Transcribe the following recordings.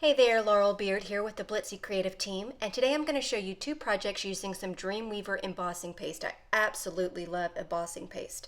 Hey there, Laurel Beard here with the Blitsy creative team, and today I'm going to show you two projects using some Dreamweaver embossing paste. I absolutely love embossing paste.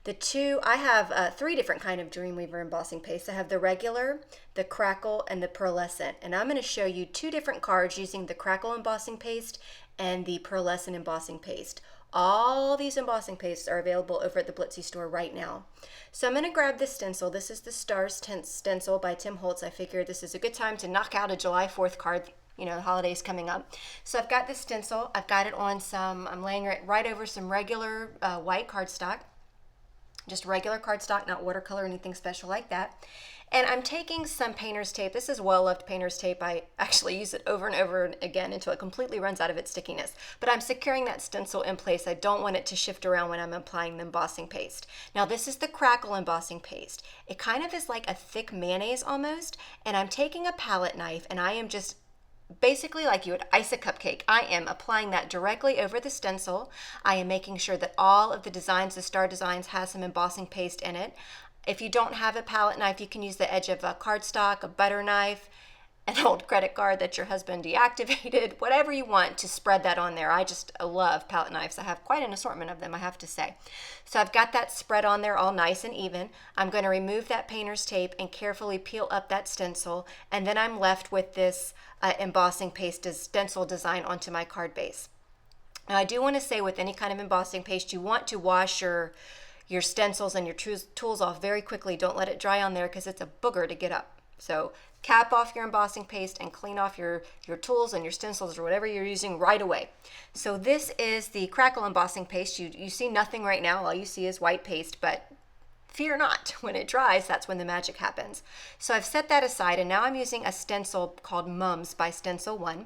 I have three different kind of Dreamweaver embossing paste. I have the regular, the Crackle, and the Pearlescent, and I'm going to show you two different cards using the Crackle embossing paste and the Pearlescent embossing paste. All these embossing pastes are available over at the Blitsy store right now. So I'm going to grab this stencil. This is the Stars stencil by Tim Holtz. I figured this is a good time to knock out a July 4th card. You know, the holidays coming up. So I've got this stencil. I've got it on I'm laying it right over some regular white cardstock. Just regular cardstock, not watercolor or anything special like that. And I'm taking some painter's tape. This is well-loved painter's tape. I actually use it over and over again until it completely runs out of its stickiness. But I'm securing that stencil in place. I don't want it to shift around when I'm applying the embossing paste. Now this is the Crackle embossing paste. It kind of is like a thick mayonnaise almost. And I'm taking a palette knife and I am just basically like you would ice a cupcake. I am applying that directly over the stencil. I am making sure that all of the designs, the star designs, has some embossing paste in it. If you don't have a palette knife, you can use the edge of a cardstock, a butter knife, an old credit card that your husband deactivated, whatever you want to spread that on there. I just love palette knives. I have quite an assortment of them, I have to say. So I've got that spread on there all nice and even. I'm going to remove that painter's tape and carefully peel up that stencil, and then I'm left with this embossing paste stencil design onto my card base. Now I do want to say with any kind of embossing paste, you want to wash your stencils and your tools off very quickly. Don't let it dry on there because it's a booger to get up. So cap off your embossing paste and clean off your tools and your stencils or whatever you're using right away. So this is the Crackle embossing paste. You see nothing right now. All you see is white paste, but fear not, when it dries, that's when the magic happens. So I've set that aside, and now I'm using a stencil called Mums by Stencil 1.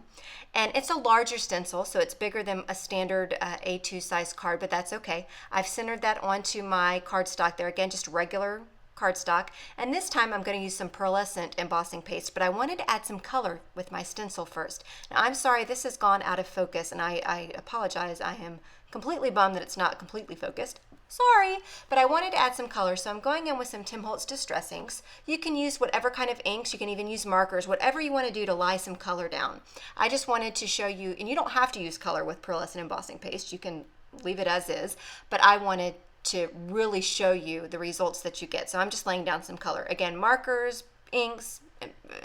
And it's a larger stencil, so it's bigger than a standard A2 size card, but that's okay. I've centered that onto my cardstock there. Again, just regular cardstock. And this time I'm going to use some pearlescent embossing paste, but I wanted to add some color with my stencil first. Now I'm sorry this has gone out of focus, and I apologize. I am completely bummed that it's not completely focused. Sorry, but I wanted to add some color, so I'm going in with some Tim Holtz Distress inks. You can use whatever kind of inks, you can even use markers, whatever you want to do to lie some color down. I just wanted to show you, and you don't have to use color with pearlescent embossing paste, you can leave it as is, but I wanted to really show you the results that you get. So I'm just laying down some color. Again, markers, inks,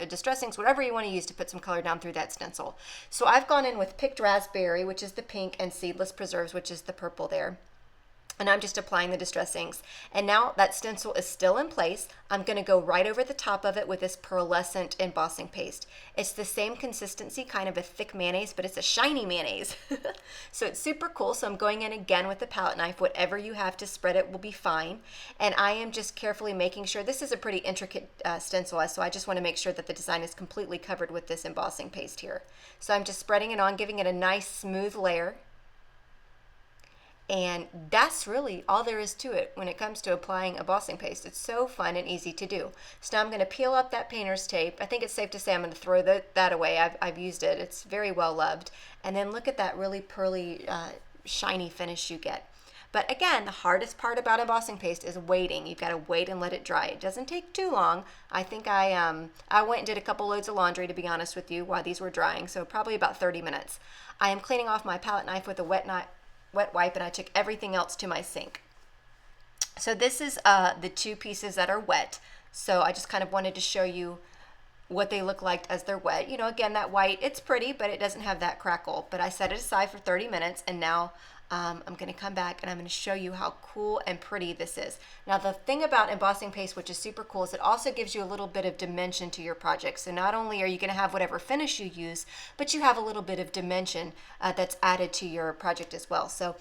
distress inks, whatever you want to use to put some color down through that stencil. So I've gone in with Picked Raspberry, which is the pink, and Seedless Preserves, which is the purple there. And I'm just applying the distress inks. And now that stencil is still in place. I'm going to go right over the top of it with this pearlescent embossing paste. It's the same consistency, kind of a thick mayonnaise, but it's a shiny mayonnaise. So it's super cool. So I'm going in again with the palette knife. Whatever you have to spread it will be fine. And I am just carefully making sure, this is a pretty intricate stencil, so I just want to make sure that the design is completely covered with this embossing paste here. So I'm just spreading it on, giving it a nice smooth layer. And that's really all there is to it when it comes to applying embossing paste. It's so fun and easy to do. So now I'm going to peel up that painter's tape. I think it's safe to say I'm going to throw that away. I've used it. It's very well loved. And then look at that really pearly, shiny finish you get. But again, the hardest part about embossing paste is waiting. You've got to wait and let it dry. It doesn't take too long. I think I went and did a couple loads of laundry, to be honest with you, while these were drying, so probably about 30 minutes. I am cleaning off my palette knife with a wet wipe, and I took everything else to my sink. So this is the two pieces that are wet. So I just kind of wanted to show you what they look like as they're wet. You know, again, that white, it's pretty, but it doesn't have that crackle. But I set it aside for 30 minutes, and now I'm going to come back and I'm going to show you how cool and pretty this is. Now the thing about embossing paste, which is super cool, is it also gives you a little bit of dimension to your project. So not only are you going to have whatever finish you use, but you have a little bit of dimension that's added to your project as well. So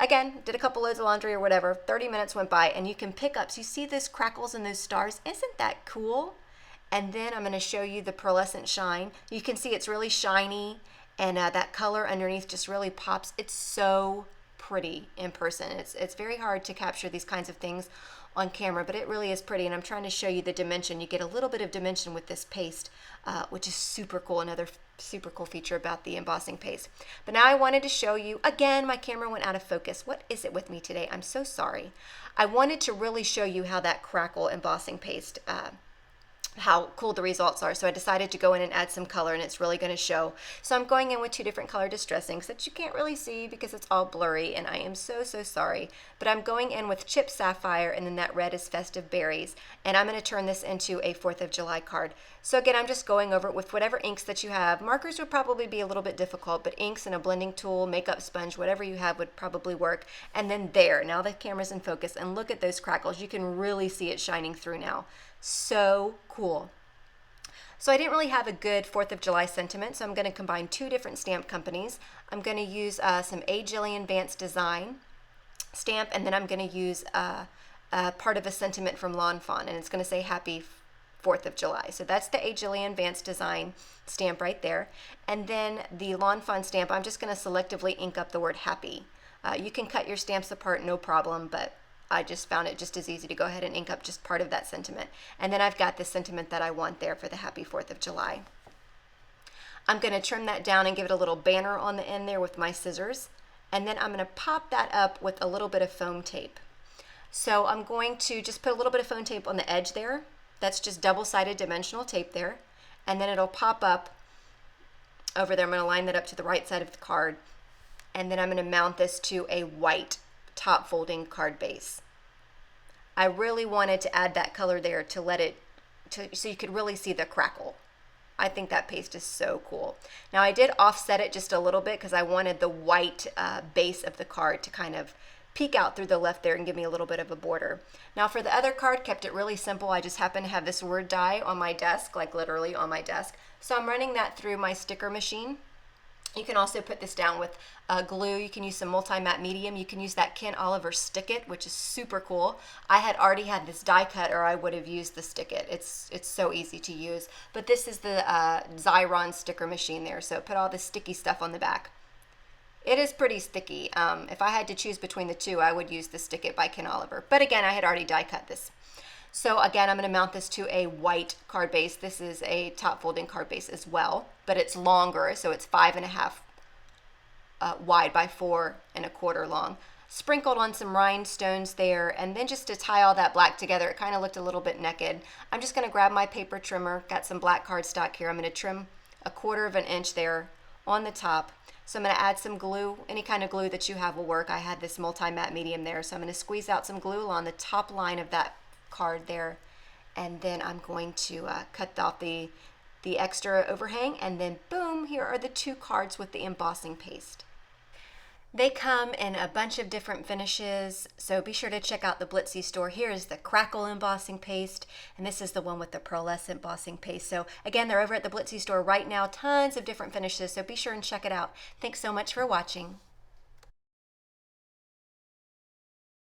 again, did a couple loads of laundry or whatever, 30 minutes went by, and you can pick up, so you see those crackles and those stars? Isn't that cool? And then I'm going to show you the pearlescent shine. You can see it's really shiny, and that color underneath just really pops. It's so pretty in person. It's very hard to capture these kinds of things on camera, but it really is pretty, and I'm trying to show you the dimension. You get a little bit of dimension with this paste, which is super cool. Another super cool feature about the embossing paste. But now I wanted to show you, again, my camera went out of focus. What is it with me today? I'm so sorry. I wanted to really show you how that Crackle embossing paste how cool the results are. So I decided to go in and add some color, and it's really going to show. So I'm going in with 2 different color distressings that you can't really see because it's all blurry, and I am so sorry. But I'm going in with Chip Sapphire, and then that red is Festive Berries, and I'm going to turn this into a 4th of July card. So again, I'm just going over it with whatever inks that you have. Markers would probably be a little bit difficult, but inks and a blending tool, makeup sponge, whatever you have would probably work. And then there, now the camera's in focus, and look at those crackles. You can really see it shining through now. So cool. So I didn't really have a good 4th of July sentiment, so I'm going to combine 2 different stamp companies. I'm going to use some A. Jillian Vance Design stamp, and then I'm going to use part of a sentiment from Lawn Fawn, and it's going to say Happy 4th of July. So that's the A. Jillian Vance Design stamp right there. And then the Lawn Fawn stamp, I'm just going to selectively ink up the word Happy. You can cut your stamps apart, no problem, but I just found it just as easy to go ahead and ink up just part of that sentiment. And then I've got the sentiment that I want there for the Happy 4th of July. I'm going to trim that down and give it a little banner on the end there with my scissors. And then I'm going to pop that up with a little bit of foam tape. So I'm going to just put a little bit of foam tape on the edge there. That's just double-sided dimensional tape there. And then it'll pop up over there. I'm going to line that up to the right side of the card. And then I'm going to mount this to a white top folding card base. I really wanted to add that color there to let it, so you could really see the crackle. I think that paste is so cool. Now I did offset it just a little bit because I wanted the white base of the card to kind of peek out through the left there and give me a little bit of a border. Now for the other card, kept it really simple. I just happen to have this word die on my desk, like literally on my desk. So I'm running that through my sticker machine. You can also put this down with glue. You can use some multi-matte medium. You can use that Ken Oliver Stick It, which is super cool. I had already had this die cut, or I would have used the Stick It. It's so easy to use. But this is the Xyron sticker machine there, so put all the sticky stuff on the back. It is pretty sticky. If I had to choose between the 2, I would use the Stick It by Ken Oliver. But again, I had already die cut this. So again, I'm going to mount this to a white card base. This is a top folding card base as well, but it's longer, so it's 5.5 wide by 4.25 long. Sprinkled on some rhinestones there, and then just to tie all that black together, it kind of looked a little bit naked. I'm just going to grab my paper trimmer, got some black cardstock here. I'm going to trim 1/4 inch there on the top. So I'm going to add some glue. Any kind of glue that you have will work. I had this multi-matte medium there, so I'm going to squeeze out some glue along the top line of that card there, and then I'm going to cut off the extra overhang, and then boom, here are the 2 cards with the embossing paste. They come in a bunch of different finishes, so be sure to check out the Blitsy store. Here is the Crackle embossing paste, and this is the one with the Pearlescent embossing paste. So again, they're over at the Blitsy store right now, tons of different finishes, so be sure and check it out. Thanks so much for watching.